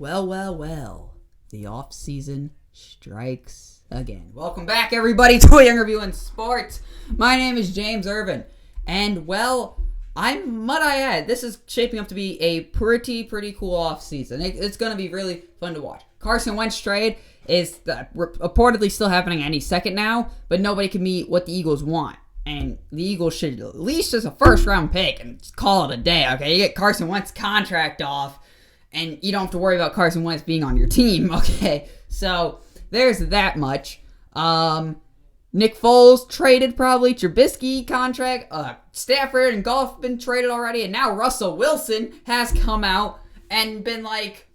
Well. The off-season strikes again. Welcome back, everybody, to a Young Review in Sports. My name is James Irvin. And, might I add, this is shaping up to be a pretty cool off-season. It's going to be really fun to watch. Carson Wentz trade is reportedly still happening any second now, but nobody can meet what the Eagles want. And the Eagles should at least just a first-round pick and just call it a day, okay? You get Carson Wentz's contract off, and you don't have to worry about Carson Wentz being on your team, okay? So, there's that much. Nick Foles traded probably. Trubisky contract. Stafford and Goff have been traded already. And now Russell Wilson has come out and been like,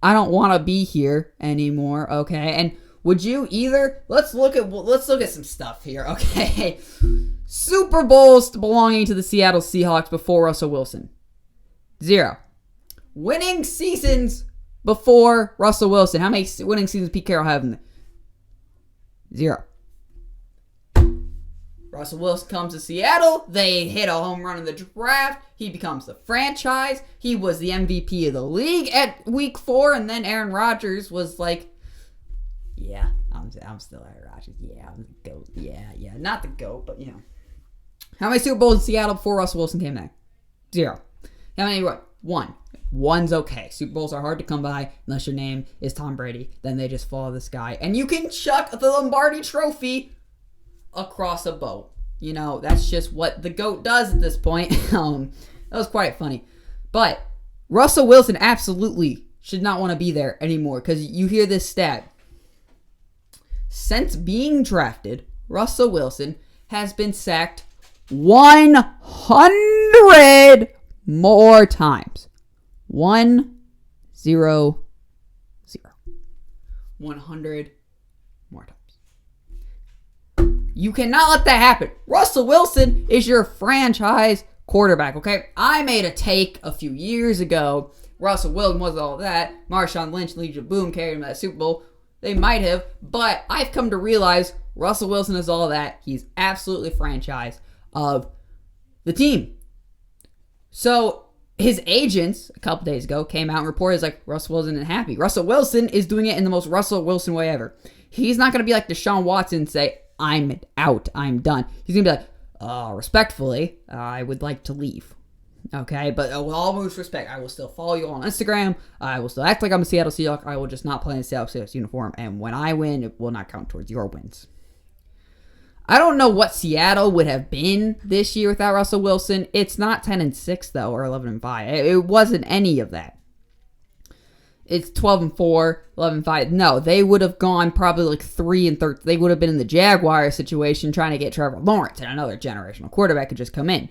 I don't want to be here anymore, okay? And would you either? Let's look at some stuff here, okay? Super Bowls belonging to the Seattle Seahawks before Russell Wilson. 0. Winning seasons before Russell Wilson. How many winning seasons Pete Carroll have in there? 0. Russell Wilson comes to Seattle. They hit a home run in the draft. He becomes the franchise. He was the MVP of the league at week 4. And then Aaron Rodgers was like, yeah, I'm still Aaron Rodgers. Yeah, I'm the GOAT. Yeah. Not the GOAT, but, How many Super Bowls in Seattle before Russell Wilson came there? 0. How many? 1. 1's okay. Super Bowls are hard to come by unless your name is Tom Brady. Then they just follow this guy. And you can chuck the Lombardi trophy across a boat. That's just what the GOAT does at this point. That was quite funny. But Russell Wilson absolutely should not want to be there anymore because you hear this stat. Since being drafted, Russell Wilson has been sacked 100 more times. 100 more times. You cannot let that happen. Russell Wilson is your franchise quarterback, okay? I made a take a few years ago. Russell Wilson wasn't all that. Marshawn Lynch and Legion Boom carried him to that Super Bowl. They might have, but I've come to realize Russell Wilson is all that. He's absolutely franchise of the team. So his agents, a couple days ago, came out and reported like Russell Wilson isn't happy. Russell Wilson is doing it in the most Russell Wilson way ever. He's not going to be like Deshaun Watson and say, I'm out, I'm done. He's going to be like, respectfully, I would like to leave. Okay, but with all most respect, I will still follow you on Instagram. I will still act like I'm a Seattle Seahawks. I will just not play in the Seattle Seahawks uniform. And when I win, it will not count towards your wins. I don't know what Seattle would have been this year without Russell Wilson. It's not 10-6 though, or 11-5. It wasn't any of that. It's 12-4, 11-5. No, they would have gone probably like 3-13. They would have been in the Jaguar situation trying to get Trevor Lawrence, and another generational quarterback could just come in.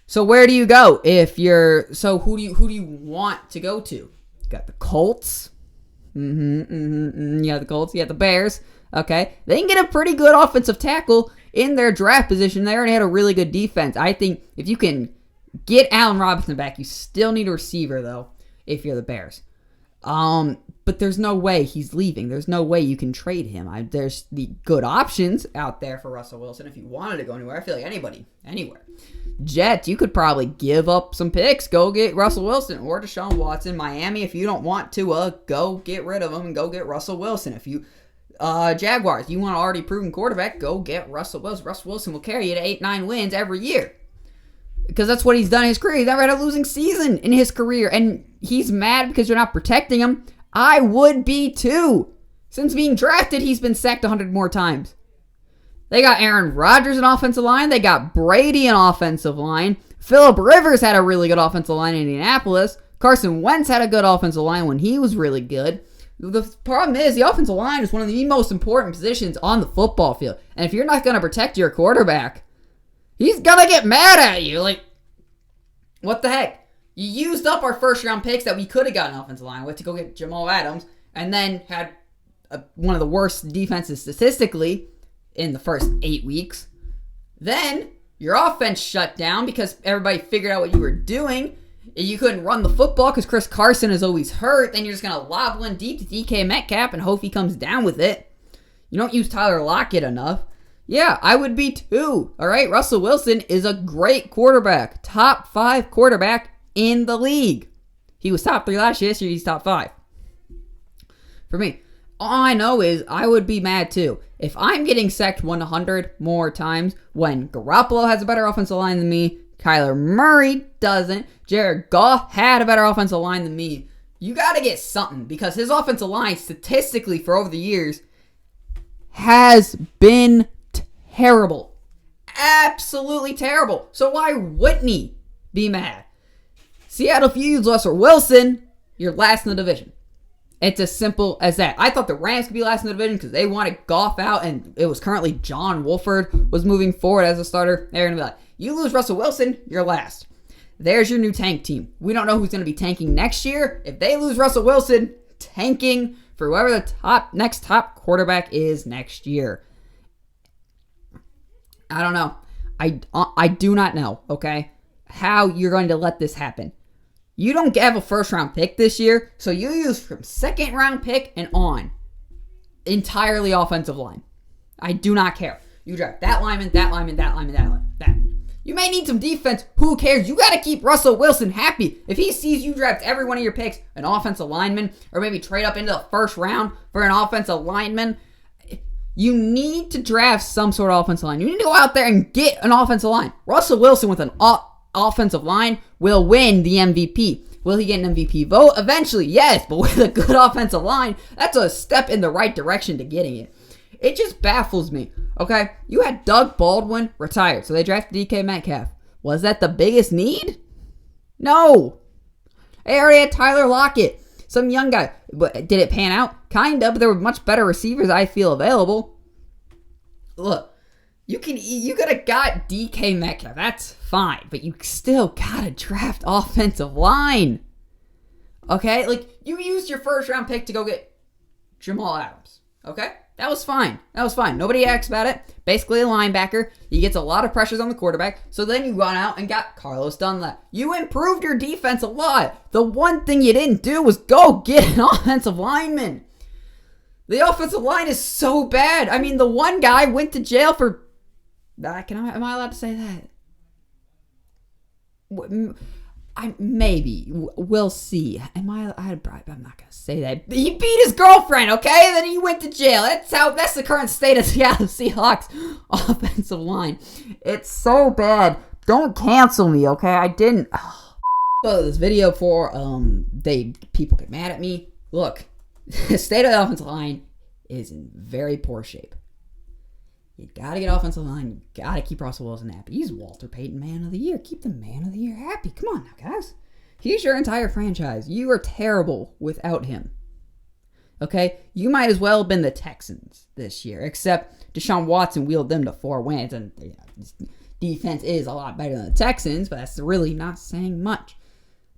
So where do you go if you're? So who do you want to go to? You got the Colts. You got the Colts. You got the Bears. Okay, they can get a pretty good offensive tackle in their draft position. They already had a really good defense. I think if you can get Allen Robinson back, you still need a receiver, though, if you're the Bears. But there's no way he's leaving. There's no way you can trade him. There's the good options out there for Russell Wilson if you wanted to go anywhere. I feel like anywhere. Jets, you could probably give up some picks. Go get Russell Wilson or Deshaun Watson. Miami, if you don't want to, go get rid of him and go get Russell Wilson. If you... Jaguars, you want an already proven quarterback, go get Russell Wilson. Russell Wilson will carry you to 8-9 wins every year. Because that's what he's done in his career. He's never had a losing season in his career. And he's mad because you're not protecting him. I would be too. Since being drafted, he's been sacked 100 more times. They got Aaron Rodgers in offensive line. They got Brady in offensive line. Phillip Rivers had a really good offensive line in Indianapolis. Carson Wentz had a good offensive line when he was really good. The problem is the offensive line is one of the most important positions on the football field. And if you're not going to protect your quarterback, he's going to get mad at you. Like, what the heck? You used up our first-round picks that we could have gotten offensive line with to go get Jamal Adams and then had one of the worst defenses statistically in the first 8 weeks. Then your offense shut down because everybody figured out what you were doing. You couldn't run the football because Chris Carson is always hurt. Then you're just going to lob one deep to DK Metcalf and hope he comes down with it. You don't use Tyler Lockett enough. Yeah, I would be too. All right, Russell Wilson is a great quarterback. Top 5 quarterback in the league. He was top 3 last year. This year, he's top 5. For me, all I know is I would be mad too. If I'm getting sacked 100 more times when Garoppolo has a better offensive line than me, Kyler Murray doesn't, Jared Goff had a better offensive line than me, you got to get something because his offensive line statistically for over the years has been terrible. Absolutely terrible. So why wouldn't he be mad? Seattle, if you use Russell Wilson, you're last in the division. It's as simple as that. I thought the Rams could be last in the division because they wanted Goff out, and it was currently John Wolford was moving forward as a starter. They're going to be like, you lose Russell Wilson, you're last. There's your new tank team. We don't know who's going to be tanking next year. If they lose Russell Wilson, tanking for whoever the next top quarterback is next year. I don't know. I do not know, okay, how you're going to let this happen. You don't have a first-round pick this year, so you use from second-round pick and on entirely offensive line. I do not care. You draft that lineman, that lineman, that lineman, that lineman, that. You may need some defense. Who cares? You got to keep Russell Wilson happy. If he sees you draft every one of your picks, an offensive lineman, or maybe trade up into the first round for an offensive lineman, you need to draft some sort of offensive line. You need to go out there and get an offensive line. Russell Wilson with an offensive line will win the MVP. Will he get an MVP vote? Eventually, yes, but with a good offensive line, that's a step in the right direction to getting it. It just baffles me, okay? You had Doug Baldwin retired, so they drafted DK Metcalf. Was that the biggest need? No. They already had Tyler Lockett, some young guy. But did it pan out? Kind of, but there were much better receivers I feel available. Look. You could have got DK Metcalf. That's fine. But you still got to draft offensive line. Okay? Like, you used your first round pick to go get Jamal Adams. Okay? That was fine. Nobody asked about it. Basically a linebacker. He gets a lot of pressures on the quarterback. So then you gone out and got Carlos Dunlap. You improved your defense a lot. The one thing you didn't do was go get an offensive lineman. The offensive line is so bad. I mean, the one guy went to jail for... Am I allowed to say that? Maybe. We'll see. I'm not going to say that. He beat his girlfriend, okay? And then he went to jail. That's the current state of Seattle Seahawks offensive line. It's so bad. Don't cancel me, okay? I didn't. So this video for people get mad at me. Look, the state of the offensive line is in very poor shape. You gotta get offensive line. You gotta keep Russell Wilson happy. He's Walter Payton Man of the Year. Keep the Man of the Year happy. Come on now, guys. He's your entire franchise. You are terrible without him. Okay? You might as well have been the Texans this year, except Deshaun Watson wheeled them to 4 wins, and defense is a lot better than the Texans, but that's really not saying much.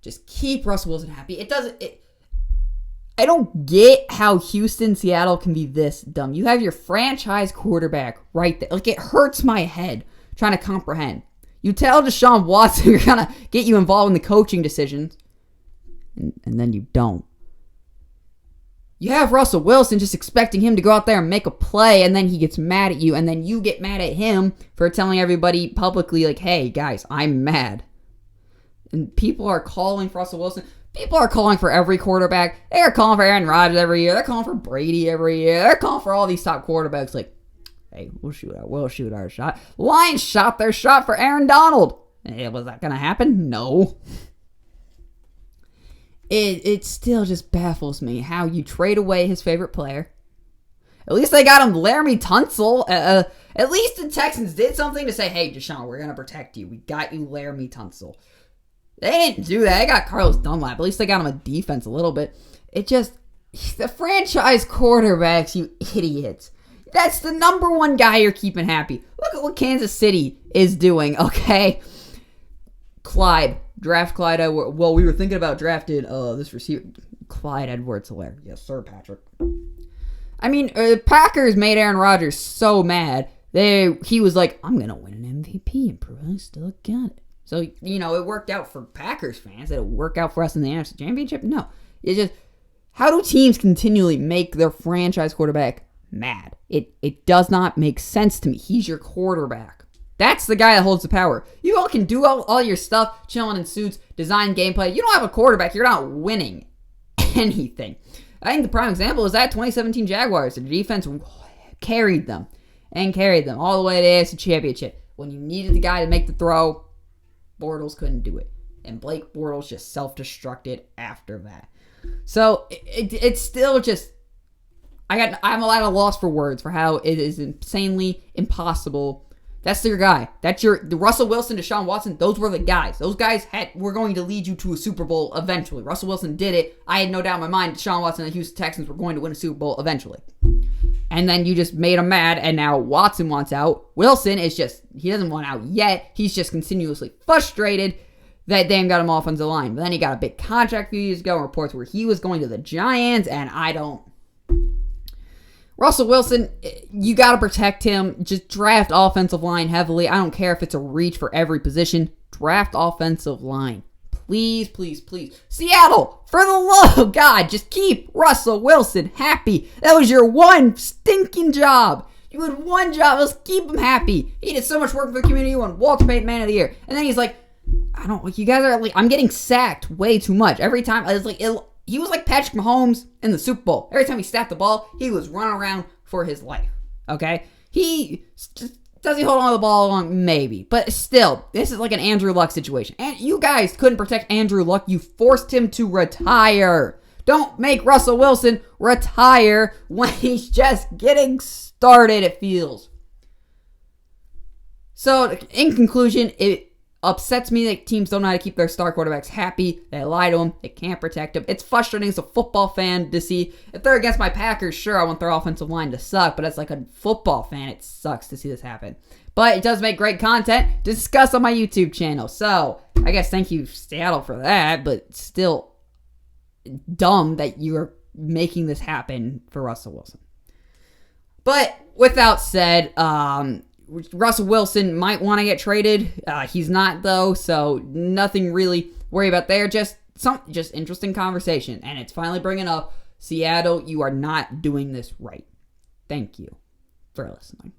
Just keep Russell Wilson happy. I don't get how Houston, Seattle can be this dumb. You have your franchise quarterback right there. Like, it hurts my head trying to comprehend. You tell Deshaun Watson you're going to get you involved in the coaching decisions, and then you don't. You have Russell Wilson just expecting him to go out there and make a play, and then he gets mad at you, and then you get mad at him for telling everybody publicly, like, hey, guys, I'm mad. And people are calling for Russell Wilson. People are calling for every quarterback. They're calling for Aaron Rodgers every year. They're calling for Brady every year. They're calling for all these top quarterbacks. Like, hey, we'll shoot our shot. Lions shot their shot for Aaron Donald. Hey, was that going to happen? No. It still just baffles me how you trade away his favorite player. At least they got him Laramie Tunsil. At least the Texans did something to say, hey, Deshaun, we're going to protect you. We got you Laramie Tunsil. They didn't do that. They got Carlos Dunlap. At least they got him a defense a little bit. It just... The franchise quarterbacks, you idiots. That's the number one guy you're keeping happy. Look at what Kansas City is doing, okay? Clyde. Draft Clyde Edwards. Well, we were thinking about drafting this receiver. Clyde Edwards-Helaire. Yes, sir, Patrick. I mean, the Packers made Aaron Rodgers so mad. He was like, I'm going to win an MVP, and probably still got it. So, it worked out for Packers fans. Did it work out for us in the NFC Championship? No. It's just, how do teams continually make their franchise quarterback mad? It does not make sense to me. He's your quarterback. That's the guy that holds the power. You all can do all your stuff, chilling in suits, design gameplay. You don't have a quarterback. You're not winning anything. I think the prime example is that 2017 Jaguars. The defense carried them all the way to the AFC Championship. When you needed the guy to make the throw, Bortles couldn't do it. And Blake Bortles just self-destructed after that. So it's still just... I'm at a loss for words for how it is insanely impossible. That's your guy. That's the Russell Wilson, Deshaun Watson. Those were the guys. Those guys were going to lead you to a Super Bowl eventually. Russell Wilson did it. I had no doubt in my mind Deshaun Watson and the Houston Texans were going to win a Super Bowl eventually. And then you just made him mad, and now Watson wants out. Wilson is he doesn't want out yet. He's just continuously frustrated that they got him offensive line. But then he got a big contract a few years ago, reports where he was going to the Giants, and Russell Wilson, you got to protect him. Just draft offensive line heavily. I don't care if it's a reach for every position. Draft offensive line. Please, please, please. Seattle, for the love of God, just keep Russell Wilson happy. That was your one stinking job. You had one job. Let's keep him happy. He did so much work for the community. He won Walter Payton Man of the Year. And then he's like, you guys are like, I'm getting sacked way too much. Every time, I was like, he was like Patrick Mahomes in the Super Bowl. Every time he snapped the ball, he was running around for his life. Okay? Does he hold on to the ball long? Maybe. But still, this is like an Andrew Luck situation. And you guys couldn't protect Andrew Luck. You forced him to retire. Don't make Russell Wilson retire when he's just getting started, it feels. So, in conclusion, it upsets me that teams don't know how to keep their star quarterbacks happy. They lie to them. They can't protect him. It's frustrating as a football fan to see. If they're against my Packers, sure, I want their offensive line to suck. But as like a football fan, it sucks to see this happen. But it does make great content to discuss on my YouTube channel. So, I guess thank you, Seattle, for that. But still dumb that you're making this happen for Russell Wilson. But with that said, Russell Wilson might want to get traded. He's not, though, so nothing really worry about there. Just interesting conversation. And it's finally bringing up, Seattle, you are not doing this right. Thank you for listening.